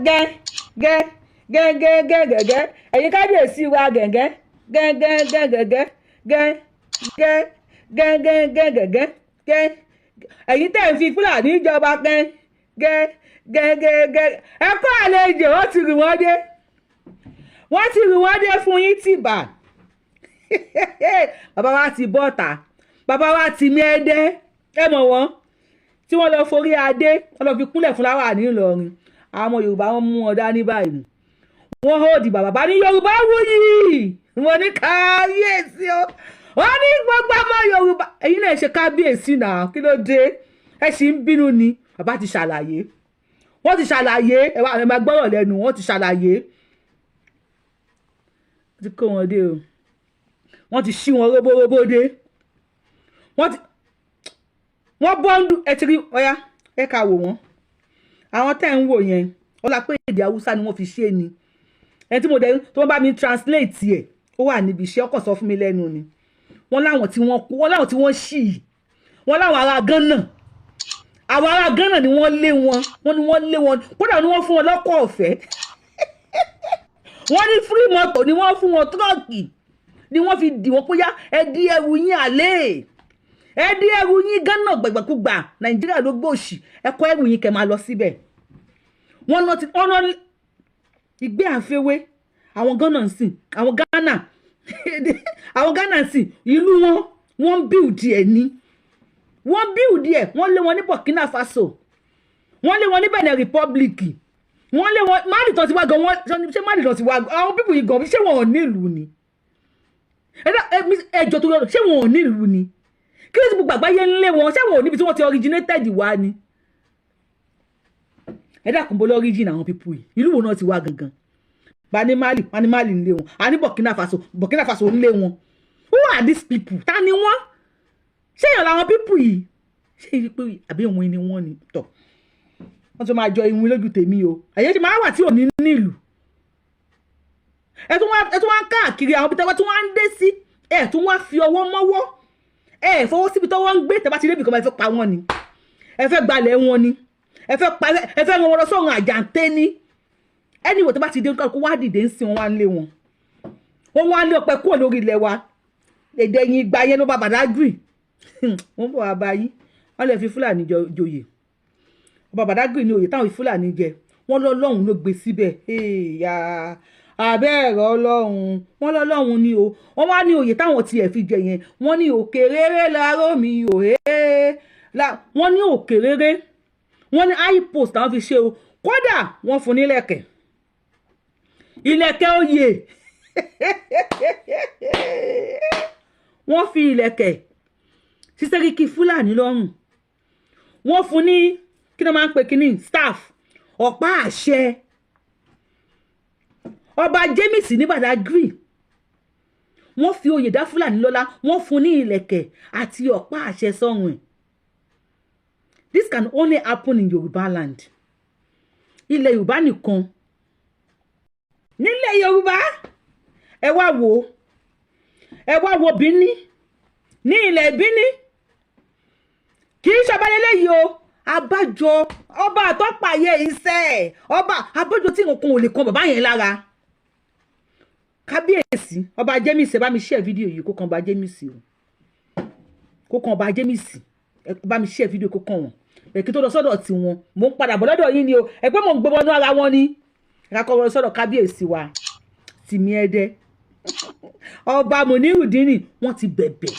gẹ́gẹ́gẹ́gẹ́gẹ́ ẹ̀yin kábíyèsí wa gẹ́gẹ́ gẹ́gẹ́gẹ́gẹ́gẹ́ gẹ́gẹ́gẹ́gẹ́gẹ́ ẹ̀yin tẹ̀ ń fi Fúlàní ìjọba gẹ́gẹ́gẹ́gẹ́ ẹ kó àlejò wọ́n ti rì wọ́n dé fún yín tìbà bàbá wa ti bọ́ta bàbá wa ti mẹ́ẹ́dẹ́ ẹ mọ̀ wọ́n tí wọ́n lọ forí adé wọ́n lọ fi kúnlẹ̀ fún láwà ní Ìlọrin àwọn ọmọ Yorùbá wọn mú wọn dání báyìí wọ́n hóòdì bàbá ní Yorubawuyi wọ́n ní kábíyèsí o wọ́n ní gbogbo ọmọ Yorùbá ẹ̀yin náà ṣe kábíyèsí náà kí ló dé ẹ sì ń bínú ni bàbá ti ṣàlàyé wọ́n ti ṣàlàyé ẹ máa gbọ́rọ̀ lẹ́nu wọ́n ti ṣàlàyé wọ́n ti kó wọn dé o wọ́n ti ṣí wọn róbóróbó dé wọ́n bọ́ńdù ẹ ti rí ọ̀yá ẹ ká wò wọ́n àwọn tẹ́ ń wò yẹn ọlá pé èdè Haúsá ni wọ́n fi ṣe ni ẹni tí mo dẹ̀ tó bá mi translate ẹ̀ ó wà níbi iṣẹ́ ọkọ̀ sọ fún mi lẹ́nu ni wọ́n láwọn tí wọ́n kú wọ́n láwọn tí wọ́n ṣì wọ́n láwọn ará Ghana àwọn ará Ghana ni wọ́n lé wọn kódà ni wọ́n fún wọn lọ́kọ̀ ọ̀fẹ́ wọ́n ní free moto ni wọ́n fún wọn tírọ̀kì ni wọ́n fi dì wọ́n póyá ẹdí ẹrù yín àlẹ́ ẹdí ẹrù yín Ghana gbẹ̀gbẹ̀kúgbà Nàìjíríà ló gbòòṣì ẹkọ ẹrù yín kẹ́ máa lọ síbẹ̀ wọ́n ná ìgbé àfẹ́wé àwọn Ghana ń sìn àwọn Ghana ń sìn ìlú wọ́n build ẹ̀ ní wọ́n build ẹ̀ wọ́n lé wọn ní Burkina Faso wọ́n lé wọn ní Benin Republic wọ́n lé wọn Mali tó ti wá gan wọ́n ṣé Mali tó ti wá àwọn pípù yìí gan ṣé wọn ò ní ìlú ni ẹjọ́ tó yọ ṣé wọn ò ní ìlú ni kí ló ti gbogbo àgbáyé ń lé wọn ṣé wọn ò níbi tí wọ́n ti originated wá ni ẹ dákun bó lọ́ríjìn àwọn pípù yìí ìlú wo náà ti wá gangan bá ní Mali ń lé wọn a ní Burkina Faso ń lé wọn who are these people ta ni wọ́n ṣé èèyàn làwọn pípù yìí ṣé èyí pé àbí òun ni wọ́n ni tọ̀ wọ́n tún máa jọ ìwìn lójú tèmi o àyè tí máa wà tí ò ní nílùú ẹ tún wá ń káàkiri àwọn bíi tí wọ́n ń dé sí ẹ tún wá fi ọwọ́ mọ́wọ́ ẹ fọwọ́ síbi tí wọ́n ń gbé tẹ́ bá ti débi kan ẹ fẹ́ pa wọ́n ni ẹ fẹ́ gbalẹ̀ wọn ni ẹ fẹ́ rán wọn lọ sọ́run àjàǹtẹ́ ní anyway tó bá ti dé kó wá dìde ń sin wọn wá ń lé wọn wá ń lé ọpẹ kúrò lórí ilẹ̀ wa èdè yín ìgbà yẹn ló bá Badagry wọ́n bọ̀ wá báyìí wọ́n lè fi Fúlàní joyè ọba Badagry ní oyè táwọn Fúlàní jẹ wọ́n lọ́lọ́run ló gbé síbẹ̀ àbẹ́ẹ̀rọ Ọlọ́run wọ́n lọ́lọ́run ní o wọ́n wá ní oyè táwọn tiẹ̀ fi jẹ yẹn wọ́n ní òkè rere láró mi òhé wọ́n ní òkè rere wọ́n ní high post àwọn fi ṣe o kódà wọ́n fún nílẹ̀kẹ̀ ìlẹ̀kẹ̀ oyè wọ́n fi ìlẹ̀kẹ̀ sí Seriki Fúlàní lọ́rùn wọ́n fún ní kí ló máa ń pè kíní staff ọ̀pá àṣẹ ọba James ní Badagry wọ́n fi oyè dá Fúlàní lọ́lá wọ́n fún ní ìlẹ̀kẹ̀ àti ọ̀pá àṣẹ sọ́rùn ẹ̀. This can only happen in Yoruba land. Ilẹ̀ Yorùbá nìkan. Nílẹ̀ Yorùbá ẹ wá wo Bíní ní ilẹ̀ Bíní kì í ṣàbálẹ́lẹ́ yìí o abájọ ọba àtọ́pàyẹ iṣẹ́ ọba abájọ tí nǹkan ò lè kan bàbá yẹn lára kábíyèsí ọba Jẹ́mísì bá mi share fídíò yìí kó kan ọba Jẹ́mísì o kó kan ọba Jẹ́mísì bá mi share fídíò kó kan wọn èkì tó lọ sọ́dọ̀ tí wọn mò ń padà bọ̀ lọ́dọ̀ yín ni o ẹ pé mò ń gbé wọnú ara wọn ni kakọ lọ sọ́dọ̀ kábíyèsí wa Tìmí Ẹdẹ ọba Mùnírùdínì wọ́n ti bẹ̀bẹ̀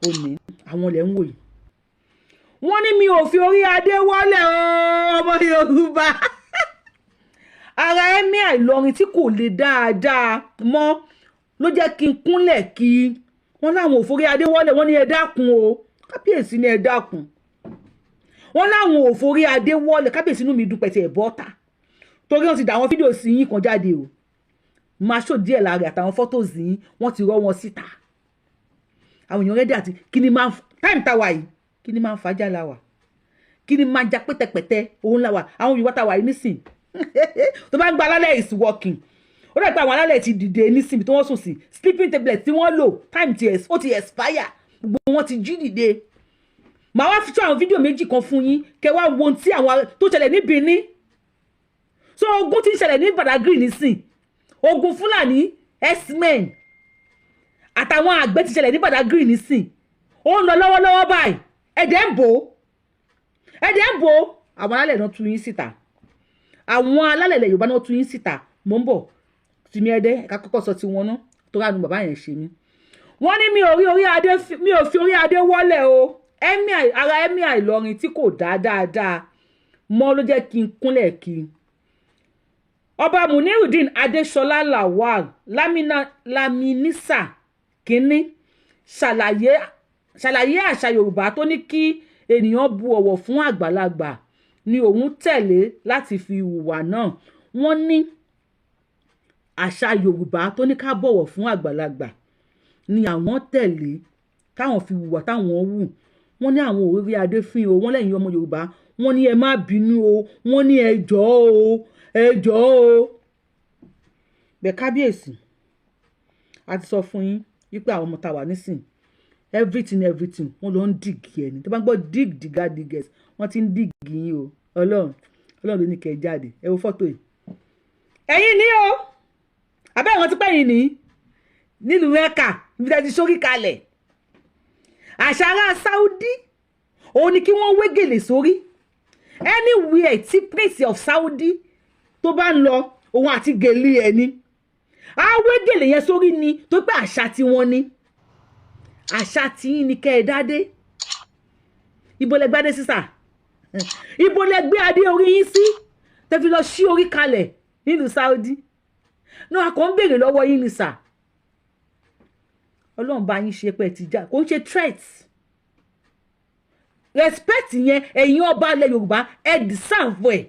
òní àwọn lẹ ń wò yìí wọ́n ní mi ò fi orí adé wọlé ọmọ Yorùbá ara Emir Ìlọrin tí kò lè dáadáa mọ́ ló jẹ́ kí n kúnlẹ̀ kí wọ́n láwọn ò forí adé wọlé wọ́n ní ẹ dákun o kábíyèsí ní ẹ dákun wọ́n láwọn ò forí adé wọlé kábíyèsí inú mi dúpẹ́ tí ẹ bọ́ta torí wọ́n ti dà àwọn fídíò sí yín kan jáde o máa ṣó díẹ̀ lára àtàwọn fọ́tòs yín wọ́n ti rọ́ wọn síta àwọn èèyàn rẹ́dí àti kí ni máa ń táìmù táwa yìí kí ni máa ń fàájà láwà kí ni máa ń ja pẹ́tẹ́pẹ́tẹ́ òun láwà àwọn Yorùbá táwa yìí nísìn tó bá ń gba alálẹ̀ is working ó dàgbà àwọn alálẹ̀ ti dìde nísìn tí wọ́n sùn sí sleeping tablet tí wọ́n lò time ó ti expire gbogbo wọn ti jí dìde màá wá fi tó àwọn fídíò méjì kan fún yín kẹ́ wá wo ohun tí àwọn tó ṣẹlẹ̀ ní Benin so ogun tí ń ṣẹlẹ̀ ní Badagry nísìn ogun Fulani S-men àtàwọn àgbẹ̀ tí ṣẹlẹ̀ ní Badagry nísìn ó ń lọ lọ́wọ́lọ́wọ́ báyìí ẹ̀dẹ̀ ń bò àwọn alálẹ̀ náà tú yín síta àwọn alálẹ̀ ilẹ̀ Yorùbá náà tú yín síta mò ń bọ̀ tìmí ẹ̀dẹ́ ẹ̀ka kọ́kọ́ sọ ti wọn náà tó rà nù bàbá yẹn ṣe mí wọ́n ní mi ò fi orí adé wọ́lẹ̀ o ara Emir Ìlọrin tí kò dáadáa mọ́ ló jẹ́ kí n kúnlẹ̀ kí ọba Munirudeen Adéṣọlá Lawal Laminisa kínní ṣàlàyé àṣà Yorùbá tó ní kí ènìyàn bu ọ̀wọ̀ fún àgbàlagbà ni òun tẹ̀lé láti fi hùwà náà wọ́n ní àṣà Yorùbá tó ní ká bọ̀wọ̀ fún àgbàlagbà ni àwọn tẹ̀lé káwọn fi hùwà táwọn wù wọ́n ní àwọn òrírí adé fín o wọ́n lẹ́yìn ọmọ Yorùbá wọ́n ní ẹ má bínú o wọ́n ní ẹ jọ̀ọ́ o bẹ́ẹ̀ kábíyèsí a ti sọ fún yín wípé àwọn ọmọ tá wà nísìn everything wọ́n lọ ń dìgì ẹni tó bá ń gbọ́ diggers wọ́n ti ń dìgì yín o Ọlọ́run ló ní kẹ́ jáde ẹ wo fọ́tò yìí ẹ̀yin ni o abẹ́ wọn ti pẹ́ yìí ní nílùú Mẹ́kà níbi tí a ti sórí kalẹ̀ àṣà ará Saudi òun ni kí wọ́n wé gèlè sórí anywhere tí prince of Saudi tó bá ń lọ òun àti gèlè ẹ̀ ni a wé gèlè yẹn sórí ni tó pé àṣà tí wọ́n ní àṣà tí yín ni kẹ́ ẹ dádé ibo lẹ gbádé sísà ibo lẹ gbé adé orí yín sí tẹ́ fi lọ sí orí kalẹ̀ nílùú Saudi náà kò ń béèrè lọ́wọ́ yín ni sà Ọlọ́run bá yín ṣe pé ti já kò ń ṣe threat respect yẹn ẹ̀yin ọba ilẹ̀ Yorùbá ẹ deserve ẹ̀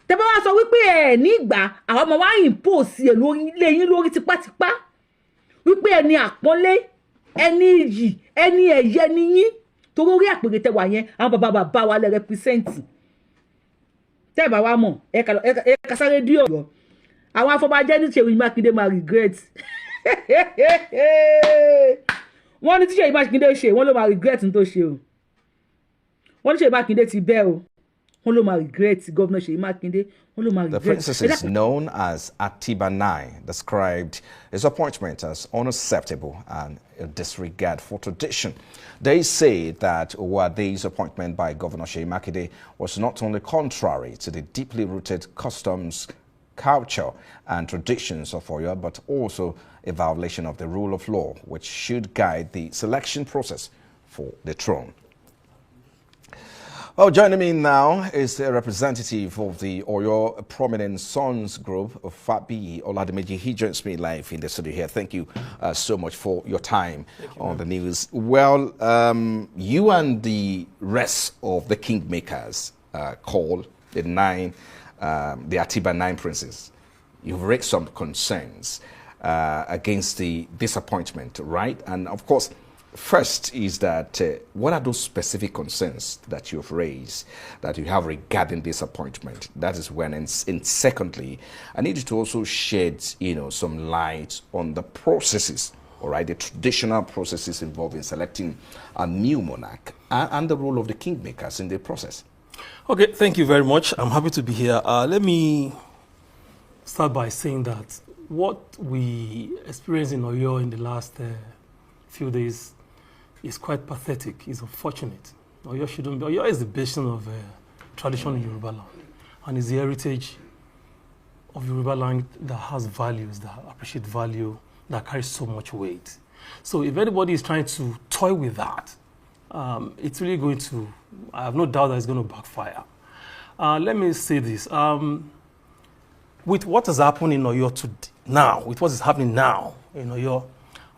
tẹ́ bá wá sọ wípé ẹ ní ìgbà àwọn ọmọ wa impose ẹ̀ lórí ilé yín lórí tipátipá wípé ẹni àpọ́nlé ẹni iyì ẹni ẹ̀yẹ ni yín torí orí àpèrè tẹ́ wà yẹn àwọn bàbá wa lè represent tẹ́ bá wá mọ̀ ẹ ká sáré dí ọ̀rọ̀ àwọn afọbajẹ́ ní Ṣèyí Mákindé máa regret wọ́n ní tí Ṣèyí Mákindé ṣe wọ́n ló máa regret ní tó ṣe o wọ́n ní Ṣèyí Mákindé ti bẹ́ o wọ́n ló máa regret Governor Ṣèyí Mákindé wọ́n ló máa regret. The princesses known as Atiba 9 described his appointment as unacceptable and a disregard for tradition. They say that Owade's appointment by Governor Ṣèyí Mákindé was not only contrary to the deeply rooted customs, culture and traditions of OYO, but also a violation of the rule of law, which should guide the selection process for the throne. Well, joining me now is a representative of the OYO Prominent Sons Group of Fabi Oladimeji. He joins me live in the studio here. Thank you so much for your time on the news. Well, you and the rest of the kingmakers called the Atiba 9 princes, you've raised some concerns against the disappointment, right? And of course, first is that what are those specific concerns that you've raised, that you have regarding disappointment? That is when, and secondly, I need you to also shed, some light on the processes, all right, the traditional processes involved in selecting a new monarch and the role of the kingmakers in the process. Okay, thank you very much. I'm happy to be here. Let me start by saying that what we experienced in OYO in the last few days is quite pathetic. It's unfortunate. OYO shouldn't be. OYO is the basin of tradition in Yoruba land, and is the heritage of Yoruba land that has values, that appreciate value, that carries so much weight. So if anybody is trying to toy with that, it's really going to, I have no doubt that it's going to backfire. Let me say this. With what has happened in OYO now, with what is happening now in OYO,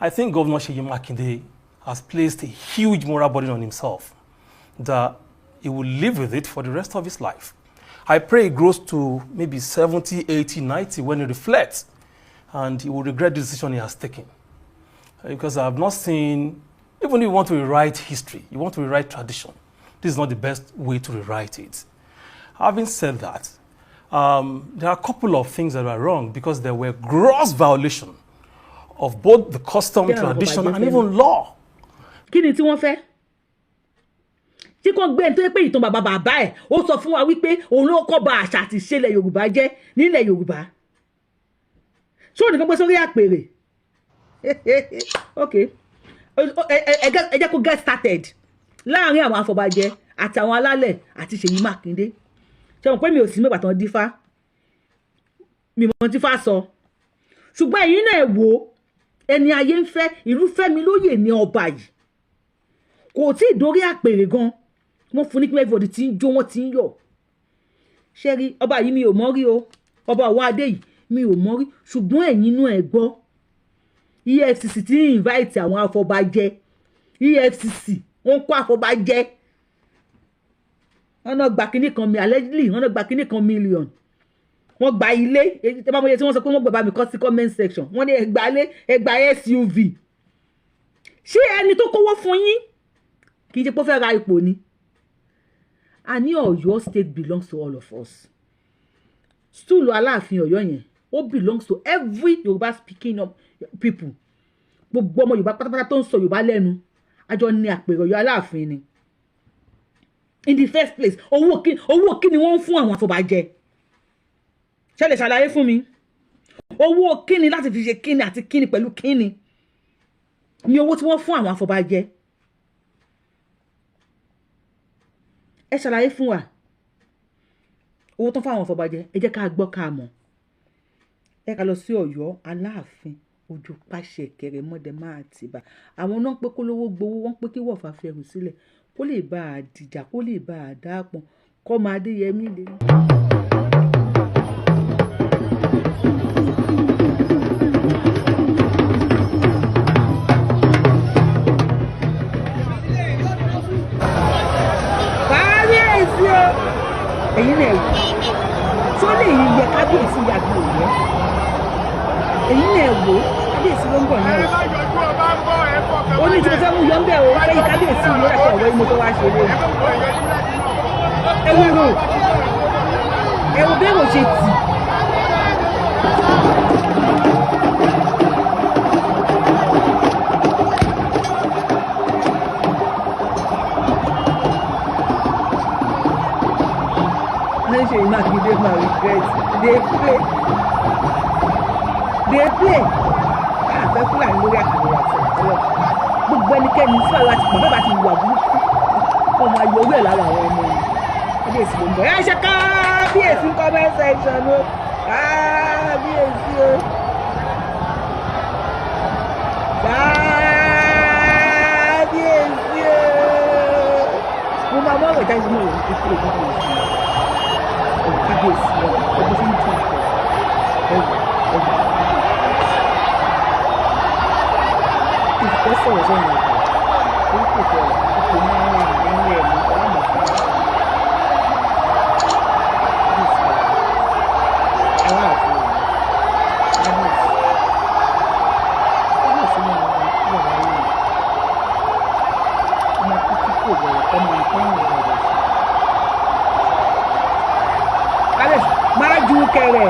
I think Governor Ṣèyí Mákindé has placed a huge moral burden on himself that he will live with it for the rest of his life. I pray it grows to maybe 70, 80, 90 when he reflects, and he will regret the decision he has taken. Because I have not seen, even if you want to rewrite history, you want to rewrite tradition, this is not the best way to rewrite it. Having said that, there are a couple of things that are wrong because there were gross violation of both the custom, tradition, and even law. Kí ni tí wọ́n fẹ́? tí kò gbé ẹni tó yẹ pé ìtàn bàbá bàbá ẹ̀ ó sọ fún wa wípé òun ló kọ́ ba àṣà àti ìṣẹ̀lẹ̀ Yorùbá jẹ́ nílẹ̀ Yorùbá ṣé òun nìkan gbé sórí àpèrè ok ẹ jẹ́ kó get started láàrin àwọn afọbajẹ àti àwọn alálẹ̀ àti Ṣèyí Mákindé ṣe mọ̀ pé mi ò sí mẹ́gbà tán dífá mi mọ̀ tí fá sọ ṣùgbọ́n ẹ̀yin náà wò ẹni ayé ń fẹ́ ìlúfẹ́ mi lóyè ní ọba yìí kò tí ì dórí àpèrè gan wọ́n fún ní kí everybody ti ń jó wọ́n ti ń yọ̀ ṣe rí ọba yìí mi ò mọ̀ rí o ọba àwọn adé yìí mi ò mọ̀ rí ṣùgbọ́n ẹ̀yin náà ẹ̀ gbọ́ EFCC ti ń invite àwọn afọbajẹ EFCC wọ́n kó afọbajẹ wọ́n náà gba kinní kan mi allegedly wọ́n náà gba kinní kan million wọ́n gba ilé ẹ bá mọ̀ iye tí wọ́n sọ pé wọ́n gbà bá mi kọ́ sí comment section wọ́n ní ẹgbà SUV ṣé ẹni tó kówó fún yín kì í ṣe pé ó fẹ́ ra ipò ni a ní Ọ̀yọ́ state belongs to all of us stool Aláàfin Ọ̀yọ́ yẹn ó belongs to every Yorùbá speaking people gbogbo ọmọ Yorùbá pátápátá tó ń sọ Yorùbá lẹ́nu àjọ ní àpèrè Ọ̀yọ́ Aláàfin ni in the first place owó kí ni wọ́n ń fún àwọn afọbajẹ ṣé lè ṣàlàyé fún mi owó kíni láti fi ṣe kíni àti kíni pẹ̀lú kíni ni owó tí wọ́n fún àwọn afọbajẹ ẹ ṣàlàyé fún wa owó tó fún àwọn afọbajẹ ẹ jẹ́ ká gbọ́ ká mọ̀ ẹ ká lọ sí Ọ̀yọ́ Aláàfin ojú pàṣẹ kẹrẹ mọdẹ máa ti bá àwọn náà pé kó lówó gbowó wọn pé kí wọ́n fà fẹrù sílẹ̀ kó lè bá a dìjà kó lè bá a dáàpọn kọ́ máa dé yẹmí lé. èyí náà wò tó lè yẹ kábíyèsí yàgbé òye èyí náà wò kábíyèsí ló ń bọ̀ náà ó ní tí mo fẹ́ mú yọ ń bẹ̀ o lẹ́yìn kábíyèsí ìlú ẹ̀kọ́ ọ̀wẹ́ mo fẹ́ wá ṣe lé ẹ̀rù bẹ́ẹ̀ mo ṣe tì. Ṣèyí Mákindé máa regret dey play àfẹ́ Fúlàní lórí àkàrà àtẹ̀tẹ̀lẹ̀ gbogbo ẹnikẹ́ni sí ọ̀rọ̀ àti pàpẹ́ bá ti wà burúkú ọmọ ayọ̀ owó ẹ̀ lára àwọn ọmọ yìí kábíyèsí ló ń bọ̀ ẹ ṣe kábíyèsí comment section o kábíyèsí o kábíyèsí o mo máa mọ̀ ọ̀rọ̀ ìdájọ́ náà lórí kíkúrò kábíyèsí kábíyèsí ọgbọ́n sí ní tí ìfẹ́ sọ̀rọ̀ sọ́nà orúkọ tẹ̀ ọ̀pọ̀ máa ń rìn nínú ẹ̀mí ọlọ́mọ fún Aláàfin kábíyèsí náà wọ́n wà láyé ọmọ kúkú kò bẹ̀rẹ̀ ọmọ nǹkan ìrìn àjò Alex máa ju kẹrẹ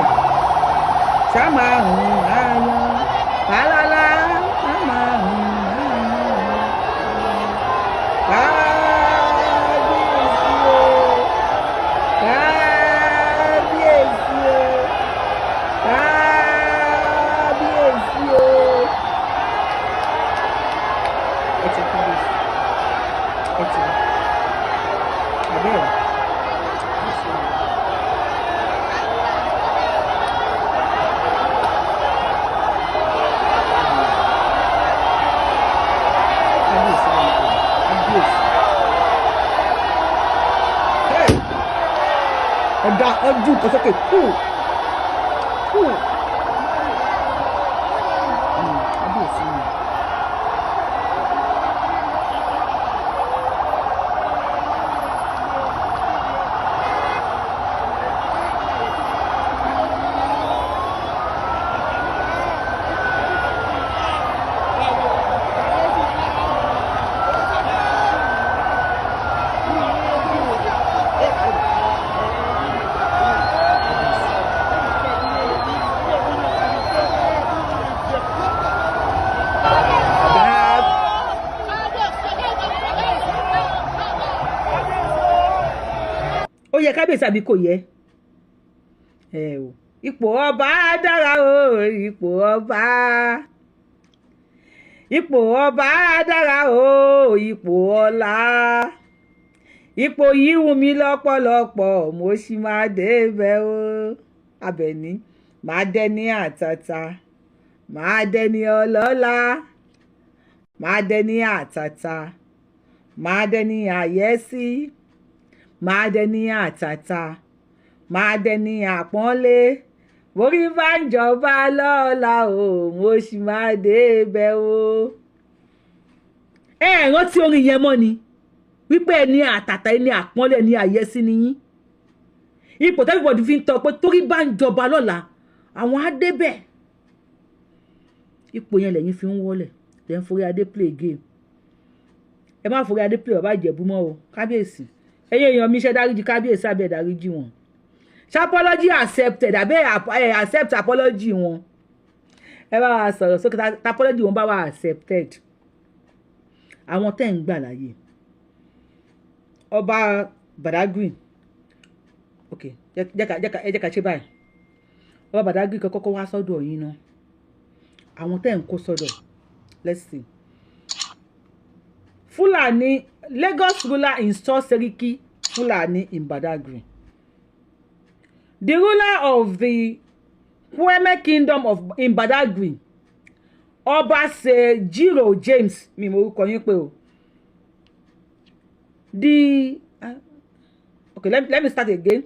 sáma hùn ayọ̀ pàlálà sáma hùn ayọ̀ kábíyèsí o kábíyèsí o ẹ ti kábíyèsí ẹ ti abẹ́rẹ́. Ọ̀gá ọdún kan sókè kú. Kábíyèsí mi. kábíyèsí àbí kò yẹ o ipò ọba dára o ipò ọba dára o ipò ọlá ipò yìí wù mí lọ́pọ̀lọpọ̀ mo sì máa débẹ̀ o Àbẹ̀ní máa dẹni àtàtà máa dẹni ọlọ́lá máa dẹni àtàtà máa dẹni àyẹ́sí máa dẹni àtàtà máa dẹni àpọ́nlé borí bá ń jọba lọ́la o mo sì máa débẹ̀ o. Rántí orin yẹn mọ́ ni wípé ẹni àtàtà ẹni àpọ́nlé ẹni àyẹ́sí ni yín ipò tẹ́lifọ̀dì fi ń tọ́ pé torí bá ń jọba lọ́la àwọn á débẹ̀ ipò yẹn lẹ́yìn fi ń wọlé lẹ́yìn forí adé play game ẹ má forí adé play bàbá Ìjẹ̀bú mọ́ o kábíyèsí ẹ̀yin èèyàn mi ṣe dáríjì kábíyèsí abẹ́ dáríjì wọn ṣe apology accepted abẹ́ accept apology wọn ẹ bá wa sọ̀rọ̀ sókè apology wọn bá wa accepted àwọn tẹ́ ń gbà láyé ọba Badagry ok jẹ́ ká ṣe báyìí ọba Badagry kọ́kọ́ wá sọ́dọ̀ yín náà àwọn tẹ́ ń kó sọ́dọ̀ let's see Fulani Lagos ruler installed Seriki Fulani in Badagry. The ruler of the Kweme kingdom in Badagry Ọba Sejiro James mi mo orúkọ yín pé o let me start again.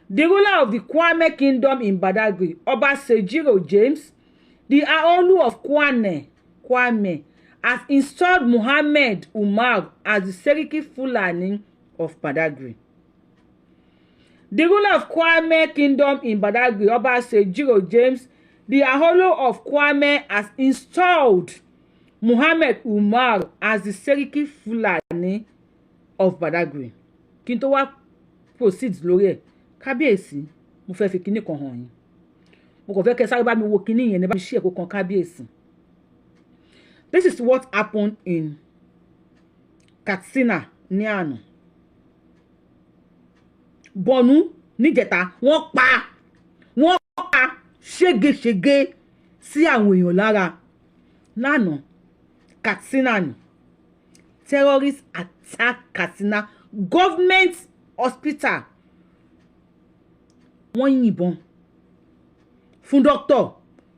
The ruler of the Kwame kingdom in Badagry Ọba Sejiro James the Aolu of Kwame has installed Muhammad Umar as the Seriki Fulani of Badagry. The ruler of Kwame kingdom in Badagry Ọba Sejiro James the Aolu of Kwame has installed Muhammad Umar as the Seriki Fulani of Badagry. Kí n tó wá proceed lórí ẹ̀ kábíyèsí mo fẹ́ fi kinní kan hàn yín mo kàn fẹ́ kẹ́ sáré bá mi wo kinní yẹn ní bá mi ṣe èkó kan kábíyèsí. This is what happened in Katsina ní àná. Bọ̀nú níjẹta wọ́n pa ṣégeṣége sí àwọn èèyàn lára lánàá. Katsina ni terrorist attack Katsina government hospital wọ́n yìnbọn fún doctor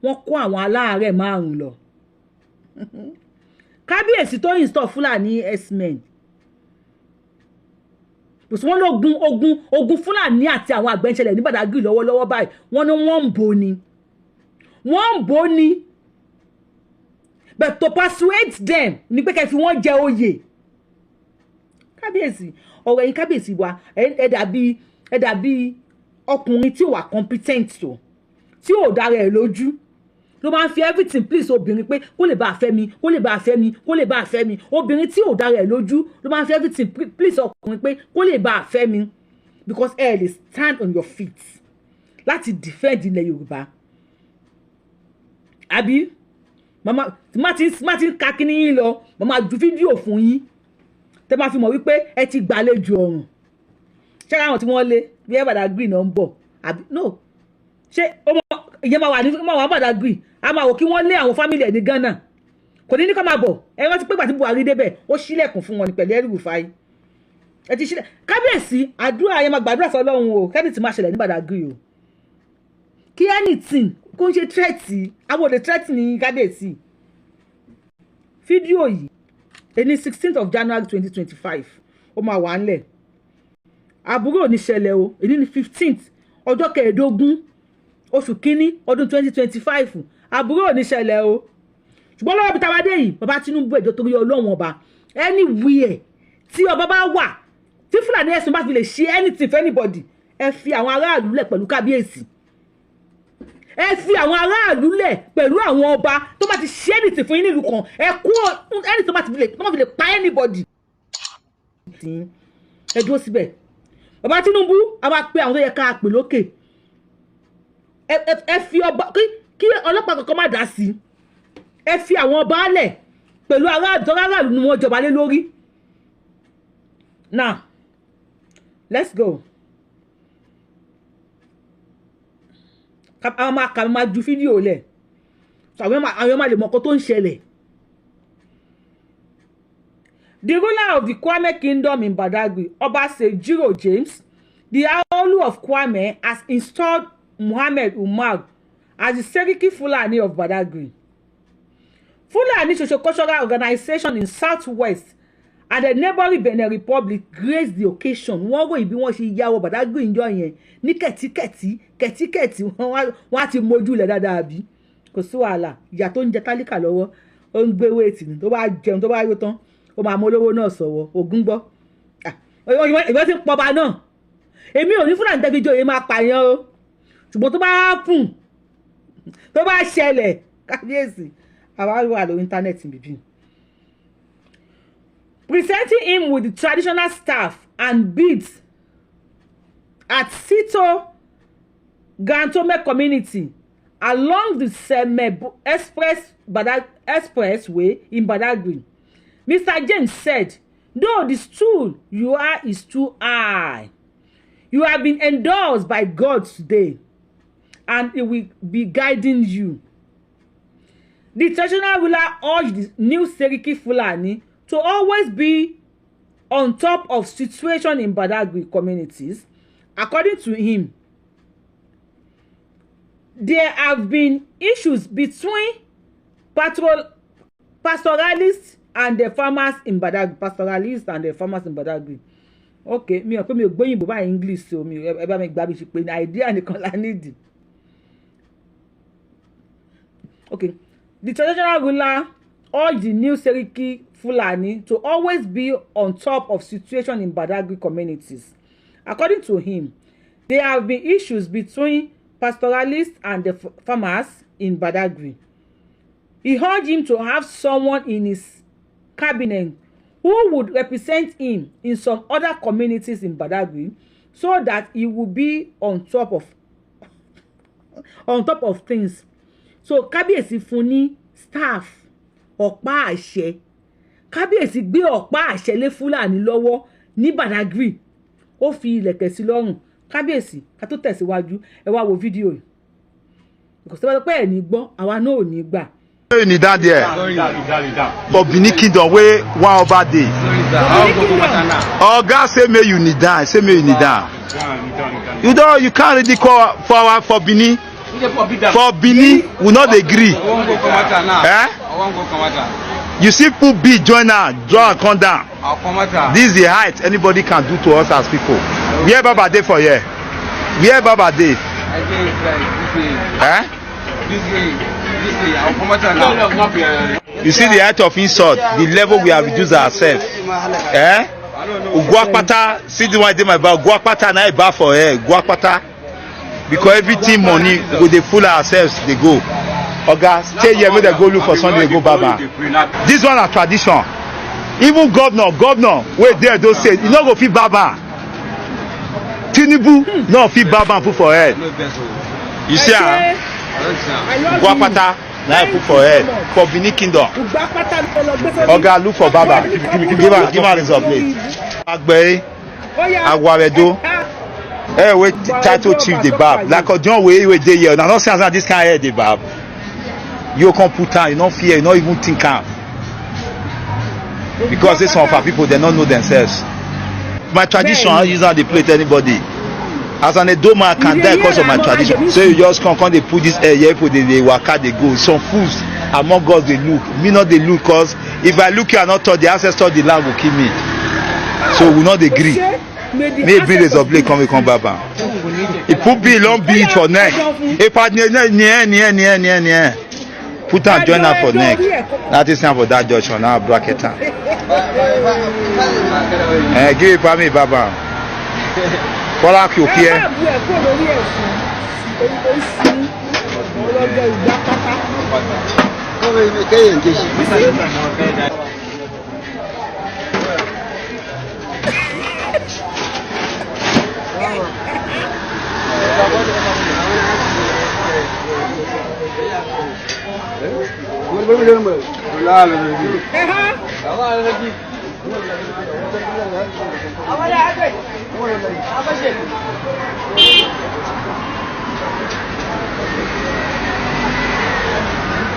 wọ́n kó àwọn aláàárẹ̀ 5 lọ. Kábíyèsí tó install Fulani S-men wọ́n ogun Fulani àti àwọn àgbẹ̀ńṣẹlẹ̀ ní Badagry lọ́wọ́lọ́wọ́ báyìí wọ́n ní wọ́n ń bò ní but to persuade them ní pé kẹ́ fi wọ́n jẹ oyè. Kábíyèsí ọ̀rọ̀ ẹ̀yin kábíyèsí wa ẹ dàbí ọkùnrin tí ò wà competent tó tí ò dára ẹ̀ lójú ló máa ń fi everything please obìnrin pé kó lè bá a fẹ́ mi kó lè bá a fẹ́ mi kó lè bá a fẹ́ mi obìnrin tí ò dára ẹ̀ lójú ló máa ń fi everything please ọkùnrin pé kó lè bá a fẹ́ mi because ẹ lè stand on your feet láti defend ilẹ̀ Yorùbá àbí mama má ti ń ka kíní yín lọ mama ju fídíò fún yín tẹ́ máa fi mọ̀ wípé ẹ ti gbàlejò ọ̀run ṣé àwọn tí wọ́n lé bí ẹ Badagry náà ń bọ̀ àbí no ṣé ìyẹn máa wà Badagry a máa wò kí wọ́n lé àwọn fámìlì ẹ̀ ní Ghana kò ní ká máa bọ̀ ẹ rántí pé gbàtí Buhari débẹ̀ ó ṣílẹ̀kùn fún wọn ní pẹ̀lú El-Rufai ẹ ti ṣílẹ̀ kábíyèsí àdúrà yẹn máa gbàdúrà sọ Ọlọ́run o kẹ́ni tí máa ṣẹlẹ̀ ní Badagry o kí anything kó ń ṣe threat àwọn òde threat ní kábíyèsí fídíò yìí ẹni 16th of January 2025 ó máa wà ńlẹ̀ àbúrò oníṣẹ̀lẹ̀ o èyí ní 15th ọjọ́ 15 oṣù kínní ọdún 2025 àbúrò oníṣẹ̀lẹ̀ o ṣùgbọ́n lọ́wọ́ bí táwa dé yìí bàbá Tinubu ẹ̀jọ́ torí Ọlọ́run ọba anywhere tí ọba bá wà tí Fúlàní ẹ̀sùn bá fi lè ṣe anything for anybody ẹ fi àwọn aráàlú lẹ̀ pẹ̀lú kábíyèsí ẹ fi àwọn aráàlú lẹ̀ pẹ̀lú àwọn ọba tó bá ti ṣe anything fún yín nílùú kan ẹ kú anything tó bá fi lè pa anybody ẹ dúró síbẹ̀ bàbá Tinubu a máa pe àwọn tó yẹ ká pè lókè ẹ fi ọba kí ọlọ́pàá kankan má dá sí ẹ fi àwọn ọba lẹ̀ pẹ̀lú aráàlú ni wọ́n jọba lé lórí. Now let's go àwọn máa ju fídíò lẹ̀ so àwọn máa lè mọ̀ nǹkan tó ń ṣẹlẹ̀. The ruler of the Kwame Kingdom in Badagry, Oba Sejiro James, the ILU of Kwame, has installed Muhammad Umar as the Seriki Fulani of Badagry. Fulani socio-cultural organization in Southwest and the neighboring Benin Republic graced the occasion. Wọ́n wò ìbí wọ́n ṣe yàwó Badagry ìjọ yẹn ní kẹ̀tíkẹ̀tí wọ́n á ti mójú lẹ̀ dáadáa bí. Kò sí wàhálà ìyá tó ń jẹ tálíkà lọ́wọ́ ó ń gbé wéètì ní tó bá jẹun tó bá yó tán ó máa mú olówó náà sọ̀wọ́ ògún gbọ́. Ìwọ́n ti ń pọba náà èmi ò ní Fúlàní tẹ́bí jòyè máa pààyàn o ṣùgbọ́n tó bá pùn tó bá ṣẹlẹ̀ kábíyèsí àwa wà lórí íńtánẹ́ẹ̀tì bíbí. Presenting him with the traditional staff and beads at Sito Gantome community along the Seme Expressway in Badagry. Mr. James said, though the stool you are is too high, you have been endorsed by God today, and it will be guiding you. The traditional ruler urged the new Seriki Fulani to always be on top of situation in Badagry communities. According to him, there have been issues between pastoralists and the farmers in Badagry. Okay, mi ò pé mi ò gbóyìnbó bá English so mi ẹ bá mi gbà bí ṣe pé ní idea nìkan la need. Okay, the traditional ruler urged the new Seriki Fulani to always be on top of situation in Badagry communities. According to him, there have been issues between pastoralists and the farmers in Badagry. He urged him to have someone in his cabinet who would represent him in some other communities in Badagry so that he would be on top of things. So kábíyèsí fún ní staff ọ̀pá àṣẹ. Kábíyèsí gbé ọ̀pá àṣẹ lé Fúlàní lọ́wọ́ ní Badagry. Ó fi ilẹ̀kẹ̀ sí lọ́rùn. Kábíyèsí ká tó tẹ̀síwájú ẹ wá wo fídíò yìí. Because tó bá pẹ́ ẹ̀ ní gbọ́ àwa náà ò ní gbà. You need that there for Benin Kingdom wey one over day. Oga say make you need that. Say make you need that. You can't really call for Benin. For Benin, we not agree. Eh? You see, put B join now, draw and come down. This is the height anybody can do to us as people. Where Baba dey for here? Where Baba dey? Eh? You see the height of insult, the level we have reduced ourselves. Eh? Guapata, see the one dey my back. Guapata na eba for here. Guapata, because everything money we dey fool ourselves. They go. Oga, stay here. Make they go look for something. They go baba. This one a tradition. Even governor, wait there. Don't say you no go fit baba. Tinubu no fit baba and put for head. You see am? Guapata na put for head for Benin Kingdom. Oga, look for baba. Give am result plate. Agbe, Agwaredo. Hey, wait, title chief the bab. Like a John way dey here. Now, not saying that this kind of head the bab. You can't put down. You don't fear. You don't even think am. Because this some of our people they don't know themselves. My tradition, I use how they play to anybody. As an Edo man, I can die because of my tradition. So you just come they put this air here, put they waka they go. Some fools among us they look. Me not they look because if I look you are not taught the ancestor the land will kill me. So we not agree. Maybe there's a blade come baba. It put be long beach for neck. If I near. Put and join her for neck. That is time for that judgment. Now bracket her. Give it for me, baba. Follow you here.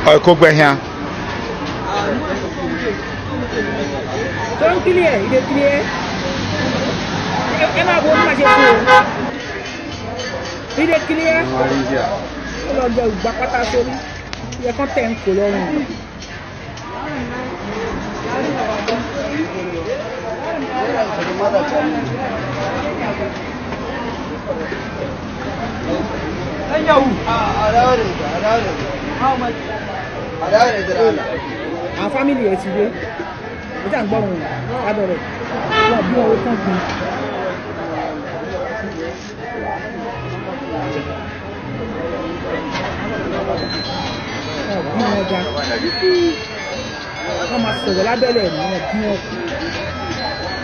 O ko gbe here. Don't clear, it is clear. Emma won't match it. It is clear. Lord, the Bakata sorry. You can't thank you, Lord. Our family is here. We can't go on. I don't know. We can't be.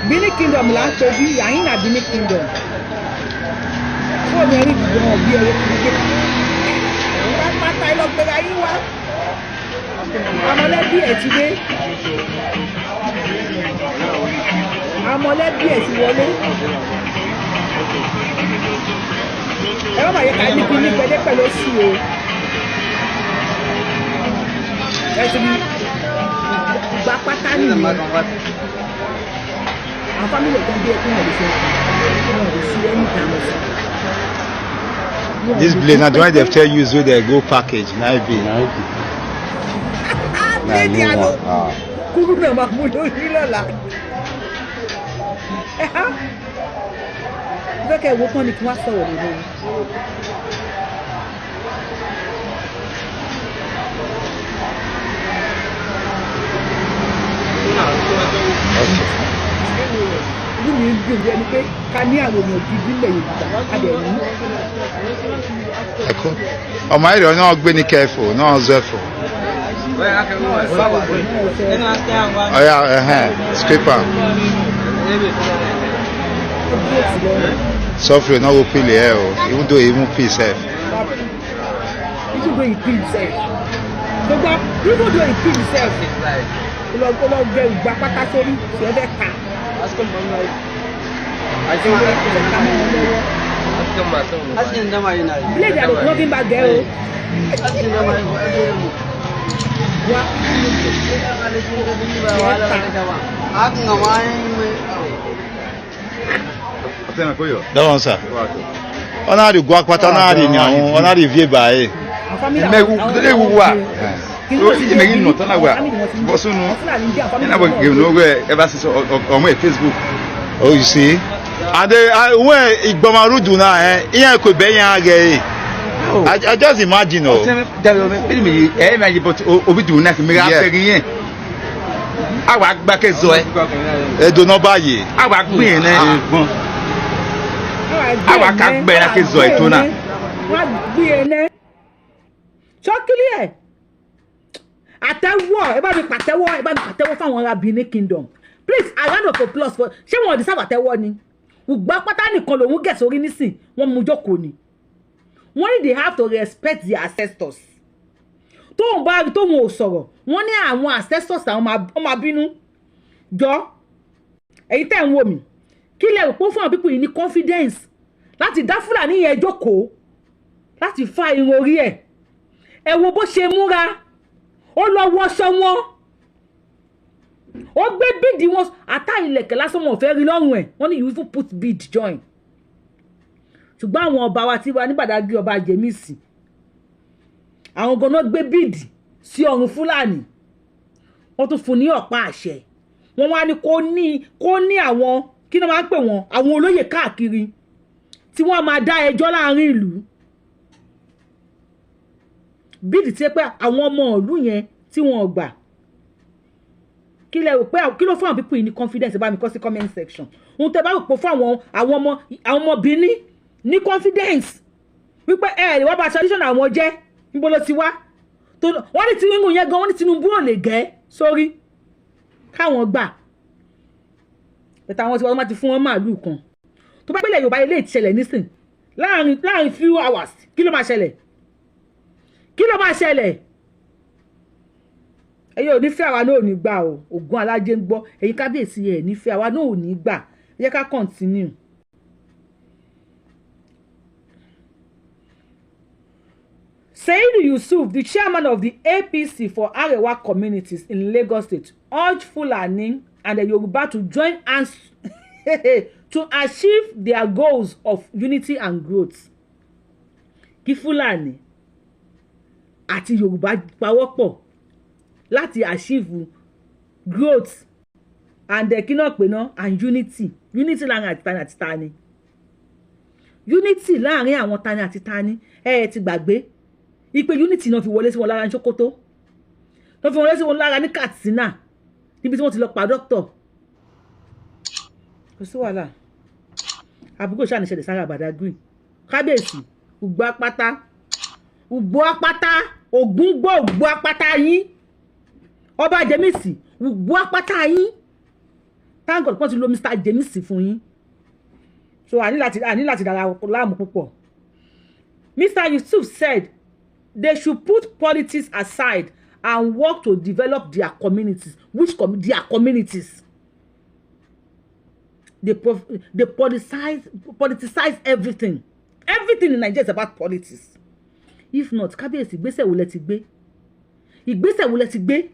Bini Kingdom la pe bi yayin na Bini Kingdom. So me ri bi won bi ere ki. Ba pata ilo pe yayin wa. Amole bi e ti de. Amole bi e ti wọlé. Ẹ má ye ka ni kini pede pẹ̀lú si o. Ẹ ti gba pata ni. Our family can be a thing of the same. This blade now, the one they tell you is where they go package. Now it be. Kuru na mamulo hilola. Okay, wo kan ni ki wa sọ̀rọ̀ le lórí. Inú mi ń dùn bí ẹni pé ká ní àwọn èèyàn gidi nílẹ̀ Yorùbá adẹ̀ ní. Ọmọ ayé rẹ̀ náà gbé ní kẹfù náà zẹ́fù. Ọ̀ya scraper. Sọ́fìrì náà wọ́n pèlè ẹ̀ o, even though he won't pay sef. Even though he pay himself. Gbogbo even though he pay himself. Olọ́gbẹ́ ìgbà pátá sórí ṣe fẹ́ kà. Blade are looking back there. That one, sir. On a the guac, on a the nyam, on a the vie bae. Facebook. Oh, you see? And when Igbomarudu na here could be again. I just imagine. Oh, I walk back as well. I do not buy it. I walk me in I walk back as well. What be in chocolate? Àtẹ́wọ́ ẹ bá mi pàtẹ́wọ́ fáwọn ará Benin Kingdom. Please, a round of applause for. Ṣé wọn deserve àtẹ́wọ́ ni? Ugba pátá nìkan lòun get sórí nísìn. Wọ́n mú jókòó ni. Wọ́n ní they have to respect their ancestors. Tóun bá rí tóun ò sọ̀rọ̀. Wọ́n ní àwọn ancestors àwọn máa bínú. Jọ. Èyí tẹ́ ń wò mí. Kí lẹ rò pé fún àwọn people yìí ní confidence láti dá Fúlàní yẹn jókòó láti fa irun orí ẹ̀. Ẹ wo bó ṣe múra. Ó lọ wọṣọ wọn. Ó gbé bead wọn ata ilẹ̀kẹ̀ lásán wọn fẹ́ rí lọ́rùn ẹ̀. Wọ́n ní you even put bead join. Ṣùgbọ́n àwọn ọba wa tí wà ní Badagry ọba Jemisi. Àwọn gan-an gbé bead sí ọrùn Fúlàní. Wọ́n tún fún ní ọ̀pá àṣẹ. Wọ́n wá ní kó ní àwọn kí ni wọ́n máa ń pè wọ́n àwọn olóyè káàkiri tí wọ́n máa dá ẹjọ́ láàrin ìlú. Bídì tí pé àwọn ọmọ ìlú yẹn tí wọ́n gbà. Kí lẹ rò pé kí ló fún àwọn people ní confidence bá mi kọ sí comment section. Ohun tẹ́ bá rò pé fún àwọn ọmọ Benin ní confidence. Wípé lè wá bá tradition àwọn jẹ́ níbo ló ti wá. Wọ́n ní Tinubu yẹn gan wọ́n ní Tinubu ò lè gẹ́ sórí. Káwọn gbà. Bẹ̀tà àwọn tí wọ́n máa ti fún wọn màálù kan. Tó bá gbélé Yorùbá ilé ìṣẹ̀lẹ̀ nísìn láàrin few hours kí ló máa ṣẹlẹ̀? Kí ló máa ṣẹlẹ̀? Ẹ̀yin ò ní fẹ́ àwa náà ò ní gbà o. Ògún alájẹ ń gbọ́. Ẹ̀yin kábíyèsí ẹ̀ ní fẹ́ àwa náà ò ní gbà. Ẹ jẹ́ ká continue. SEYI Yusuf, the chairman of the APC for Arewa communities in Lagos State, urged Fulani and the Yoruba to join hands to achieve their goals of unity and growth. Kí Fulani àti Yorùbá pawọ́pọ̀ láti achieve growth and and unity láàrin àti tani unity láàrin àwọn tani àti tani ti gbàgbé ipe unity náà fi wọlé sí wọn lára ní Sokoto tó fi wọlé sí wọn lára ní Katsina níbi tí wọ́n ti lọ pa doctor kò sí wàhálà àbúkò ṣáà ní ṣẹlẹ̀ sára Badagry kábíyèsí ùgbọ́ apáta ògún gbọ́ ògbó apáta yín ọba Jemisi ògbó apáta yín thank God pọ́n ti lo Mr. Jemisi fún yín so a ní láti dára láàmú púpọ̀. Mr. Yusuf said they should put politics aside and work to develop their communities. Their communities? They politicize everything. Everything in Nigeria is about politics. If not, kábíyèsí ìgbésẹ̀ wo lẹ ti gbé? Ìgbésẹ̀ wo lẹ ti gbé?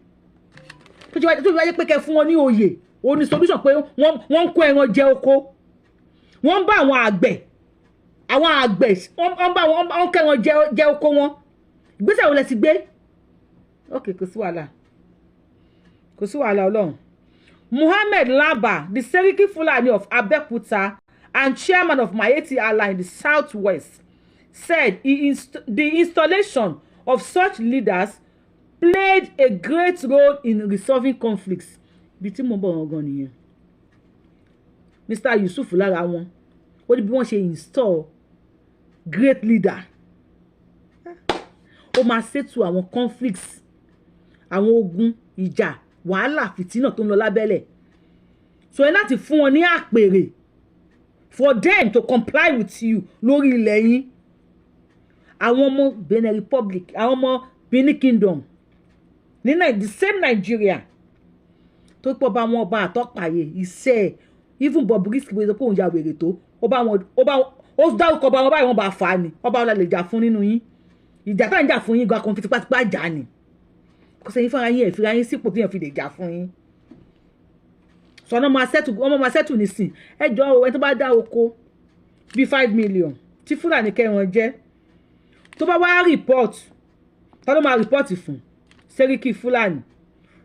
Tó wáyé pé kẹ́ fún wọn ní oyè, ó ní solution pé wọ́n kó ẹran jẹ oko. Wọ́n bá àwọn àgbẹ̀ wọ́n kẹ́ran jẹ oko wọn. Ìgbésẹ̀ wo lẹ ti gbé? Okay, kò sí wàhálà Ọlọ́run. Muhammad Laba, the Seriki Fulani of Abeokuta and chairman of Maeti Allah in the southwest, said the installation of such leaders played a great role in resolving conflicts. Bí mo bọ̀ gan nìyẹn. Mr. Yusuf lára wọn, ó ní bí wọ́n ṣe install great leader. Ó máa settle àwọn conflicts, àwọn ogun, ìjà, wàhálà, fìtínà tó ń lọ lábẹ́lẹ̀. So ẹ láti fún wọn ní àpèrè for them to comply with you lórí ilẹ̀ yín. Àwọn ọmọ Benin Republic, àwọn ọmọ Benin Kingdom, ní the same Nigeria, tó pọ̀ bá wọn ọba àtọ́pàyè iṣẹ́ even Bobrisky wọ́n sọ pé òun ya wèrè tó ó dárúkọ ọba wọn báyìí wọ́n bá fà á ni ọba ọ̀la lè jà fún nínú yín ìjà tá à ń jà fún yín gan kan fi tipátipá jà ni kò sẹ́yìn fúnra yín ẹ̀ fira yín sípò tí yẹn fi lè jà fún yín sọ ọ̀nà máa sẹ́tù nísìn ẹjọ́ ẹni tó bá dá oko bíi 5 million tí Fúlàní kẹran jẹ́ tó bá wá report tá ló máa report fún Seriki Fulani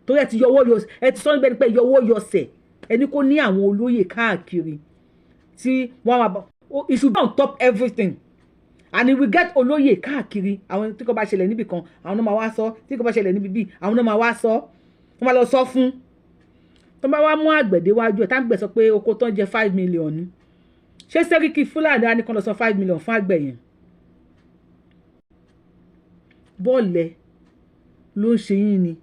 tó yẹ ti yọwọ́ yọ ẹ ti sọ níbẹ̀ ni pé yọwọ́ yọsẹ̀ ẹni kò ní àwọn olóyè káàkiri tí wọ́n máa it should be on top everything and if we get olóyè káàkiri àwọn tí kò bá ṣẹlẹ̀ níbì kan àwọn náà máa wá sọ tí kò bá ṣẹlẹ̀ níbí bí àwọn náà máa wá sọ wọ́n máa lọ sọ fún tó bá wá mú àgbẹ̀dẹ wájú ẹ̀ táǹgbẹ̀ sọ pé oko tó ń jẹ 5 million ni ṣé Seriki Fulani á ní kan lọ sọ 5 million fún àgbẹ̀ yẹn bọ́ọ̀lẹ̀ ló ń ṣe yín ni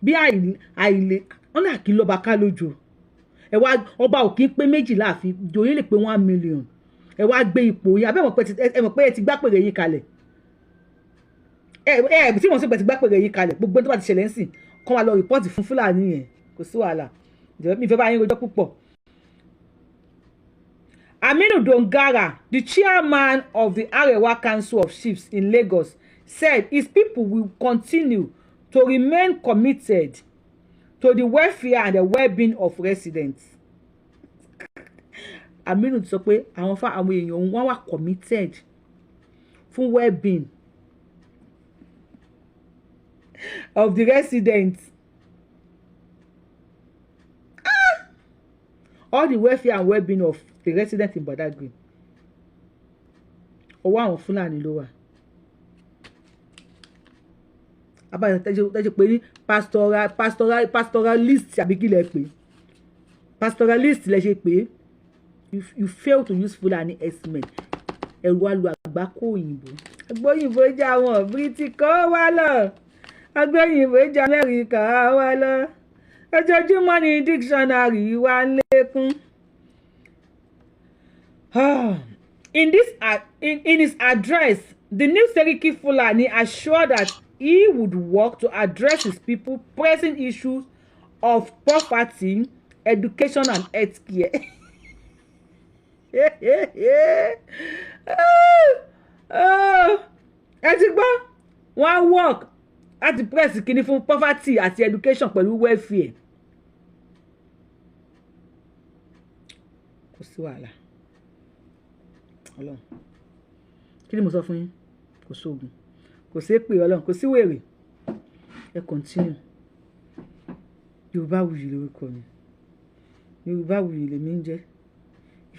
bí àìlè wọn náà kí n lọ́ba ká lójú ẹ wá ọba ò kí ń pé méjì láàfin joyè lè pé 1 million ẹ wá gbé ipò yín abẹ́ mọ̀ pé ẹ ti gbápèrè yín kalẹ̀ tí wọ́n sì pẹ̀ ti gbápèrè yín kalẹ̀ gbogbo ẹni tó bá ti ṣẹlẹ̀ ń sìn kọ́ máa lọ rìpọ́ọ̀tì fún Fúlàní yẹn kò sí wàhálà mi fẹ́ bá yín rojọ́ púpọ̀. Aminu Dongara, the chairman of the Arewa Council of Chiefs in Lagos, said his people will continue to remain committed to the welfare and the well-being of residents. Aminu sọ pé àwọn èèyàn wọn wà committed fún well-being of the residents. All the welfare and well-being of the residents in Badagry. Ọwọ́ àwọn Fúlàní ló wà. Abáyọ̀ tẹ́jú pé ní pastoralist àbí kí lẹ pé pastoralist lẹ ṣe pé you fail to use Fulani estimate ẹ̀rù alu àgbákò òyìnbó agbóyìnbó jẹ́ àwọn British kọ́ wá lọ agbóyìnbó jẹ́ Amẹ́ríkà wá lọ ojoojúmọ́ ní dictionary wa ń lékún. In his address, the new Seriki Fulani assured that he would work to address his people pressing issues of poverty, education, and healthcare. ẹ ti gbọ́ wọ́n work láti press kìíní fún poverty àti education pẹ̀lú welfare kò sí wàhálà ọlọ́run kí ni mo sọ fún yín kò sóògùn kò sí èpè ọlọ́run kò sí wèrè ẹ continue Yorubawuyi lórúkọ mi Yorubawuyi lèmi ń jẹ́.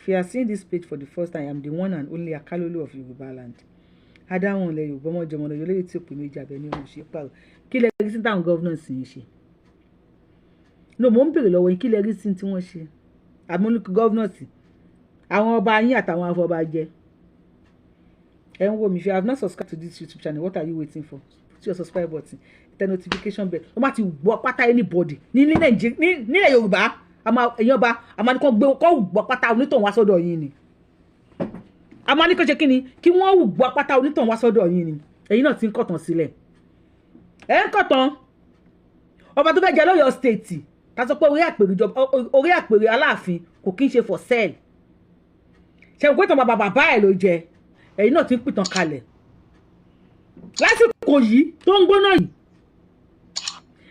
If you are seeing this page for the first time, I am the one and only Akalolu of Yoruba land. Adáwọn ilẹ̀ Yorùbá ọmọ jọmọ lọ́yọ́ lóye tí ó pè méjì abẹ ní ọmọ ṣe pààrọ̀. Kí lẹ rí sí táwọn gọ́vnọ̀nsì ń ṣe? No, mo ń bèrè lọ́wọ́ yín kí lẹ rí sí tí wọ́n ṣe? Àmúlùkù gọ́vnọ̀nsì, àwọn ọba yín àtàwọn afọbajẹ. Ẹ ń wò mí, if you have not subscribed to this YouTube channel, what are you waiting for? Put your subscribe button, hit notification bell. Wọ́n bá ti wọ pátá anybody ní Nàìjíríà nílẹ̀ Yorùbá. Èèyàn ọba àmọ́ ní kò gbé kó gbọ́ pátá onítọ̀hún wá sọ́dọ̀ yín ni àmọ́ ní kò ṣe kí ni kí wọ́n gbọ́ pátá onítọ̀hún wá sọ́dọ̀ yín ni èyí náà ti ń kọ̀tàn sílẹ̀ ẹ̀ ń kọ̀tàn ọba tó fẹ́ jẹ lọ́yọ̀ state ká sọ pé orí àpèrè aláàfin kò kí ń ṣe for sale ṣe òkú ìtàn bàbá ẹ̀ ló jẹ èyí náà ti ń pìtàn kalẹ̀ lásìkò yìí tó ń gbóná yìí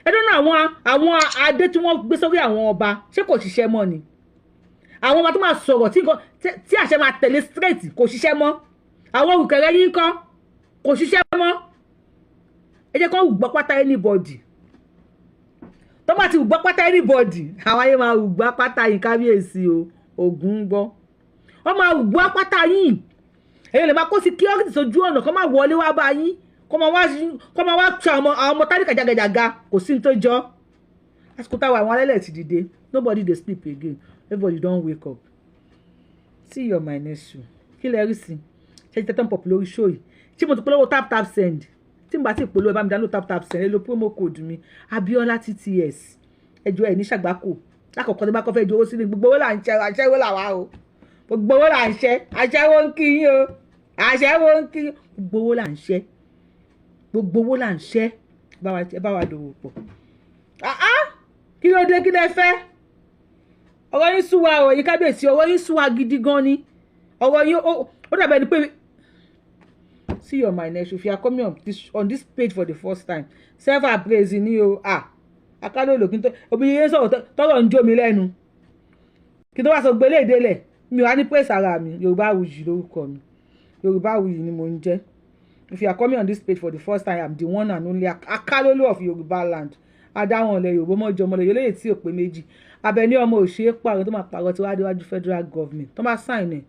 ẹdún àwọn adé tí wọ́n gbé sórí àwọn ọba ṣé kò ṣiṣẹ́ mọ́ ni àwọn ọba tó máa sọ̀rọ̀ tí àṣẹ máa tẹ̀lé straight kò ṣiṣẹ́ mọ́ àwọn olùkẹ́rẹ́ yín kọ́ kò ṣiṣẹ́ mọ́ ẹ jẹ́ kó gbọ́ pátá anybody tó bá ti gbọ́ pátá anybody àwọn ayé máa gbọ́ pátá yín kábíyèsí o Ògún ń gbọ́ wọ́n máa gbọ́ pátá yín èyí lè máa kó security sójú ọ̀nà kó máa wọlé wá bá yín kó máa wá ṣe àwọn ọmọ tálíkà jàgàjàgà kò sí ní tó jọ àsìkò táwa àwọn alẹ́lẹ̀ ti dìde nobody dey sleep again everybody don wake up see your my next show kí lẹ rí sí ṣe ti tẹ́tàn pọ̀ lórí show yìí tí mo ti polówó tap send tí mo bá ti polówó ẹ bá mi dánú tap send ẹ lo promo code mi Abiola TTS ẹjọ ẹ ní ṣàgbákò lákòókò tí bá kọ́ fẹ́ ju owó sílẹ̀ gbogbo owó là ń ṣe àṣẹwó làwa o gbogbo owó là ń ṣe àṣẹwó ń kí yín o àṣẹwó ń kí yín gbogbo owó là ń ṣe gbogbo owó là ń ṣe ẹ bá wa dòwò pọ̀ kí ló dé kí lẹ fẹ́ ọ̀rọ̀ yín sú wa ọ̀rọ̀ yín kábíyèsí ọ̀rọ̀ yín sú wa gidi gan ni ọ̀rọ̀ yín ó dàbẹ̀ ni pé see your my next if you are coming on this page for the first time self praise ni o Akalolu kí n tó obìnrin yẹn sọ̀rọ̀ tọ́rọ̀ ń jó mi lẹ́nu kí n tó wá sọ gbélé ìdélẹ̀ mi ò wá ní praise ara mi Yorubawuyi lórúkọ mi Yorubawuyi ni mo ń jẹ́. If you are coming on this page for the first time, I'm the one and only Akalolu of Yoruba land. Adáwọn ilẹ̀ Yorùbá ọmọ jọmọ lè yọlẹ́yìn tí ò pé méjì. Abẹ́ní ọmọ òṣèré pààrọ̀ tó máa pààrọ̀ tí wọ́n adéwájú federal government. Tó máa sign ẹ̀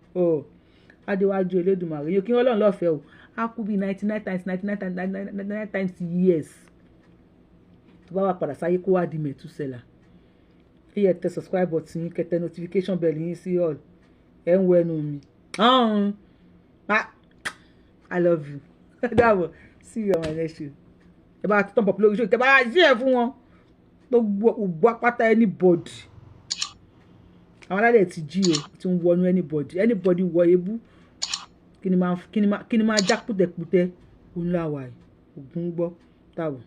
adéwájú Elédùmarè. Yóò kí wọ́n lọ́n lọ́fẹ̀ẹ́ o. A kú bí 99 times years. Tó bá wà padà sáyé kó wá di Mẹ̀túsẹ̀là. Kí ẹ tẹ subscribe button yín, kẹ tẹ notification bell yín sí all. Ẹ ń wẹnu mi. I love you. Dáàbò see you on my next show. Ẹ bá tán pọ̀ lórí show tẹ bá ṣí ẹ fún wọn tó gbọ́ pátá anybody àwọn alálẹ̀ ti jí o ti ń wọnú anybody wọ ebú kí ni máa já pútẹ̀pútẹ̀ òun láwàá Ògún gbọ́ dáàbò.